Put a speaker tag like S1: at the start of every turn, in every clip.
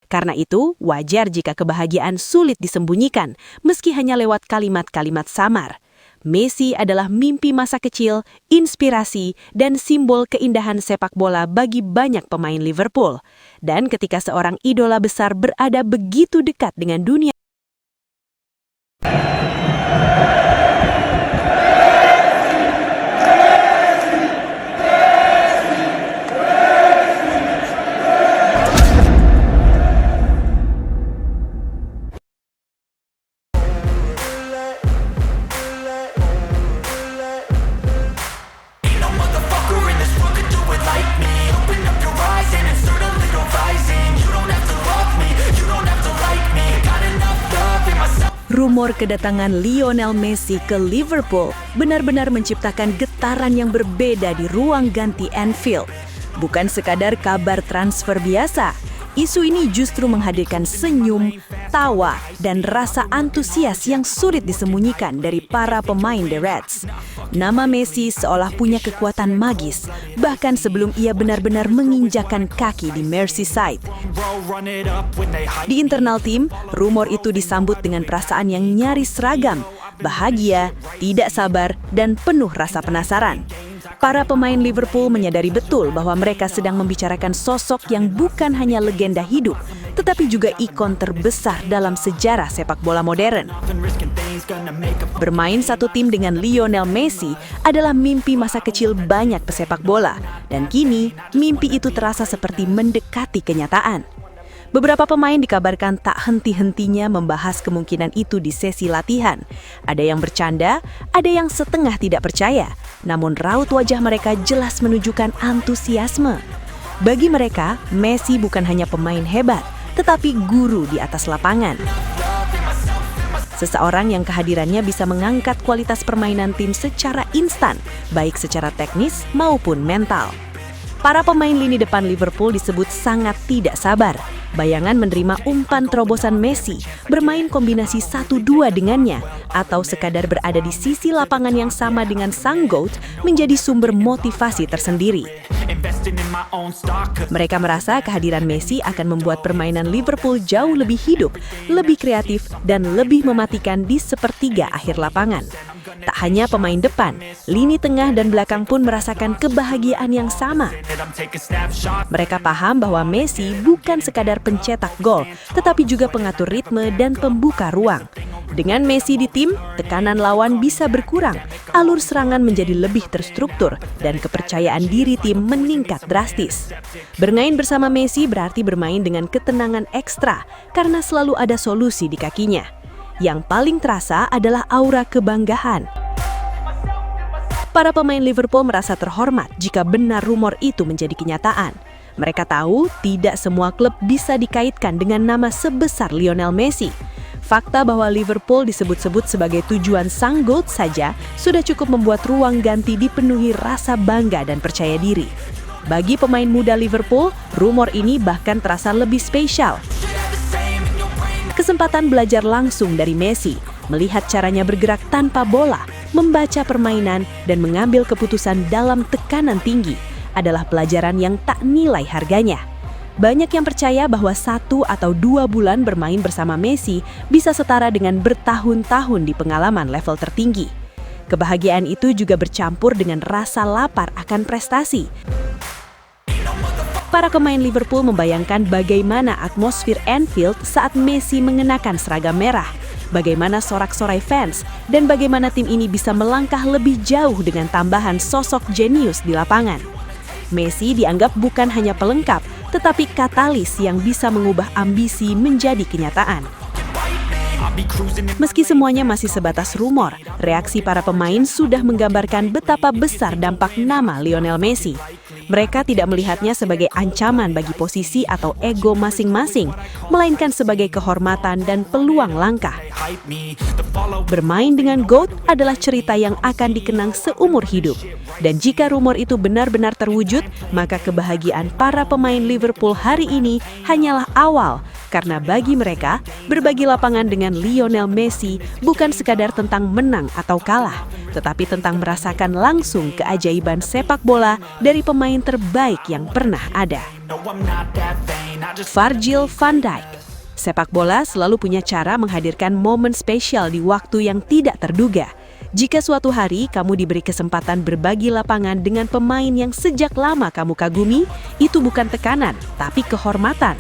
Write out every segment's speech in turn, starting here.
S1: Karena itu, wajar jika kebahagiaan sulit disembunyikan, meski hanya lewat kalimat-kalimat samar. Messi adalah mimpi masa kecil, inspirasi, dan simbol keindahan sepak bola bagi banyak pemain Liverpool. Dan ketika seorang idola besar berada begitu dekat dengan dunia, rumor kedatangan Lionel Messi ke Liverpool benar-benar menciptakan getaran yang berbeda di ruang ganti Anfield. Bukan sekadar kabar transfer biasa, isu ini justru menghadirkan senyum, tawa, dan rasa antusias yang sulit disembunyikan dari para pemain The Reds. Nama Messi seolah punya kekuatan magis, bahkan sebelum ia benar-benar menginjakan kaki di Merseyside. Di internal tim, rumor itu disambut dengan perasaan yang nyaris seragam, bahagia, tidak sabar, dan penuh rasa penasaran. Para pemain Liverpool menyadari betul bahwa mereka sedang membicarakan sosok yang bukan hanya legenda hidup, tetapi juga ikon terbesar dalam sejarah sepak bola modern. Bermain satu tim dengan Lionel Messi adalah mimpi masa kecil banyak pesepak bola, dan kini mimpi itu terasa seperti mendekati kenyataan. Beberapa pemain dikabarkan tak henti-hentinya membahas kemungkinan itu di sesi latihan. Ada yang bercanda, ada yang setengah tidak percaya, namun raut wajah mereka jelas menunjukkan antusiasme. Bagi mereka, Messi bukan hanya pemain hebat, tetapi guru di atas lapangan. Seseorang yang kehadirannya bisa mengangkat kualitas permainan tim secara instan, baik secara teknis maupun mental. Para pemain lini depan Liverpool disebut sangat tidak sabar. Bayangan menerima umpan terobosan Messi, bermain kombinasi 1-2 dengannya, atau sekadar berada di sisi lapangan yang sama dengan sang GOAT menjadi sumber motivasi tersendiri. Mereka merasa kehadiran Messi akan membuat permainan Liverpool jauh lebih hidup, lebih kreatif, dan lebih mematikan di sepertiga akhir lapangan. Tak hanya pemain depan, lini tengah dan belakang pun merasakan kebahagiaan yang sama. Mereka paham bahwa Messi bukan sekadar pencetak gol, tetapi juga pengatur ritme dan pembuka ruang. Dengan Messi di tim, tekanan lawan bisa berkurang, alur serangan menjadi lebih terstruktur, dan kepercayaan diri tim meningkat drastis. Bermain bersama Messi berarti bermain dengan ketenangan ekstra, karena selalu ada solusi di kakinya. Yang paling terasa adalah aura kebanggaan. Para pemain Liverpool merasa terhormat jika benar rumor itu menjadi kenyataan. Mereka tahu tidak semua klub bisa dikaitkan dengan nama sebesar Lionel Messi. Fakta bahwa Liverpool disebut-sebut sebagai tujuan sang GOAT saja sudah cukup membuat ruang ganti dipenuhi rasa bangga dan percaya diri. Bagi pemain muda Liverpool, rumor ini bahkan terasa lebih spesial. Kesempatan belajar langsung dari Messi, melihat caranya bergerak tanpa bola, membaca permainan, dan mengambil keputusan dalam tekanan tinggi adalah pelajaran yang tak nilai harganya. Banyak yang percaya bahwa 1 atau 2 bulan bermain bersama Messi bisa setara dengan bertahun-tahun di pengalaman level tertinggi. Kebahagiaan itu juga bercampur dengan rasa lapar akan prestasi. Para pemain Liverpool membayangkan bagaimana atmosfer Anfield saat Messi mengenakan seragam merah, bagaimana sorak-sorai fans, dan bagaimana tim ini bisa melangkah lebih jauh dengan tambahan sosok jenius di lapangan. Messi dianggap bukan hanya pelengkap, tetapi katalis yang bisa mengubah ambisi menjadi kenyataan. Meski semuanya masih sebatas rumor, reaksi para pemain sudah menggambarkan betapa besar dampak nama Lionel Messi. Mereka tidak melihatnya sebagai ancaman bagi posisi atau ego masing-masing, melainkan sebagai kehormatan dan peluang langkah. Bermain dengan GOAT adalah cerita yang akan dikenang seumur hidup. Dan jika rumor itu benar-benar terwujud, maka kebahagiaan para pemain Liverpool hari ini hanyalah awal. Karena bagi mereka, berbagi lapangan dengan Lionel Messi bukan sekadar tentang menang atau kalah, tetapi tentang merasakan langsung keajaiban sepak bola dari pemain terbaik yang pernah ada. Virgil van Dijk. Sepak bola selalu punya cara menghadirkan momen spesial di waktu yang tidak terduga. Jika suatu hari kamu diberi kesempatan berbagi lapangan dengan pemain yang sejak lama kamu kagumi, itu bukan tekanan, tapi kehormatan.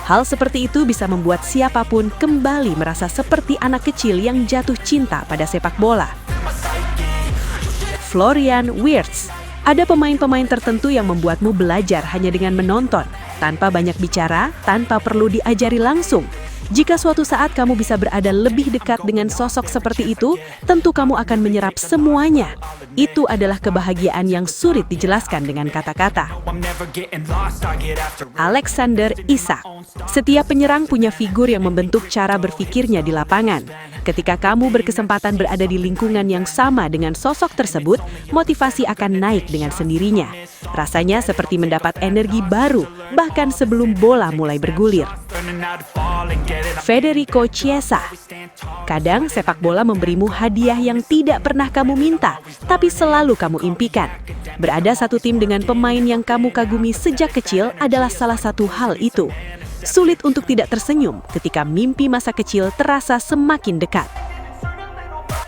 S1: Hal seperti itu bisa membuat siapapun kembali merasa seperti anak kecil yang jatuh cinta pada sepak bola. Florian Wirtz. Ada pemain-pemain tertentu yang membuatmu belajar hanya dengan menonton, tanpa banyak bicara, tanpa perlu diajari langsung. Jika suatu saat kamu bisa berada lebih dekat dengan sosok seperti itu, tentu kamu akan menyerap semuanya. Itu adalah kebahagiaan yang sulit dijelaskan dengan kata-kata. Alexander Isak. Setiap penyerang punya figur yang membentuk cara berpikirnya di lapangan. Ketika kamu berkesempatan berada di lingkungan yang sama dengan sosok tersebut, motivasi akan naik dengan sendirinya. Rasanya seperti mendapat energi baru, bahkan sebelum bola mulai bergulir. Federico Chiesa. Kadang sepak bola memberimu hadiah yang tidak pernah kamu minta, tapi selalu kamu impikan. Berada satu tim dengan pemain yang kamu kagumi sejak kecil adalah salah satu hal itu. Sulit untuk tidak tersenyum ketika mimpi masa kecil terasa semakin dekat.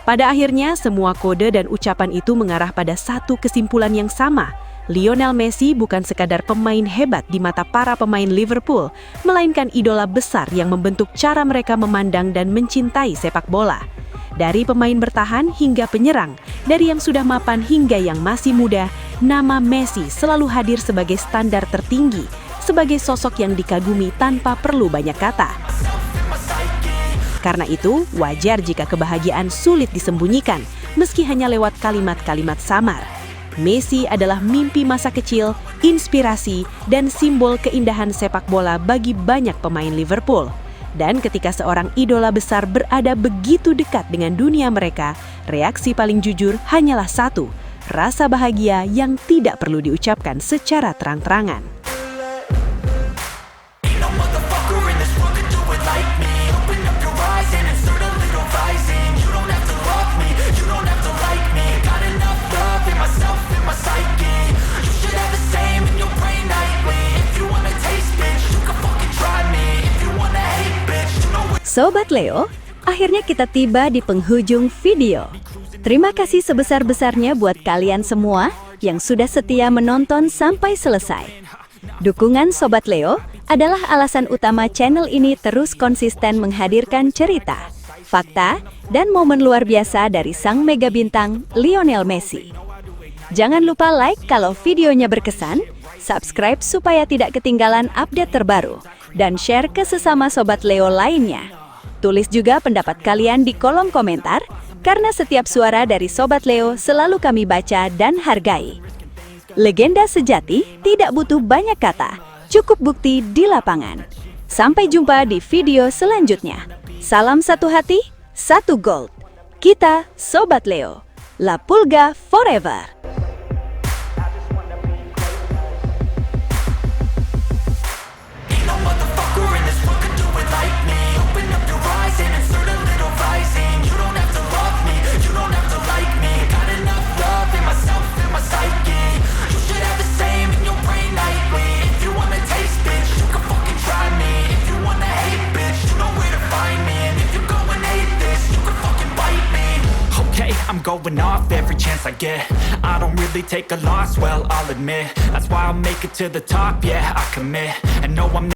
S1: Pada akhirnya, semua kode dan ucapan itu mengarah pada satu kesimpulan yang sama. Lionel Messi bukan sekadar pemain hebat di mata para pemain Liverpool, melainkan idola besar yang membentuk cara mereka memandang dan mencintai sepak bola. Dari pemain bertahan hingga penyerang, dari yang sudah mapan hingga yang masih muda, nama Messi selalu hadir sebagai standar tertinggi, sebagai sosok yang dikagumi tanpa perlu banyak kata. Karena itu, wajar jika kebahagiaan sulit disembunyikan, meski hanya lewat kalimat-kalimat samar. Messi adalah mimpi masa kecil, inspirasi, dan simbol keindahan sepak bola bagi banyak pemain Liverpool. Dan ketika seorang idola besar berada begitu dekat dengan dunia mereka, reaksi paling jujur hanyalah satu, rasa bahagia yang tidak perlu diucapkan secara terang-terangan.
S2: Sobat Leo, akhirnya kita tiba di penghujung video. Terima kasih sebesar-besarnya buat kalian semua yang sudah setia menonton sampai selesai. Dukungan Sobat Leo adalah alasan utama channel ini terus konsisten menghadirkan cerita, fakta, dan momen luar biasa dari sang mega bintang Lionel Messi. Jangan lupa like kalau videonya berkesan, subscribe supaya tidak ketinggalan update terbaru, dan share ke sesama Sobat Leo lainnya. Tulis juga pendapat kalian di kolom komentar, karena setiap suara dari Sobat Leo selalu kami baca dan hargai. Legenda sejati tidak butuh banyak kata, cukup bukti di lapangan. Sampai jumpa di video selanjutnya. Salam satu hati, satu gold. Kita Sobat Leo. La Pulga forever.
S3: I'm going off every chance I get. I don't really take a loss, well, I'll admit. That's why I'll make it to the top, yeah, I commit. And no, I'm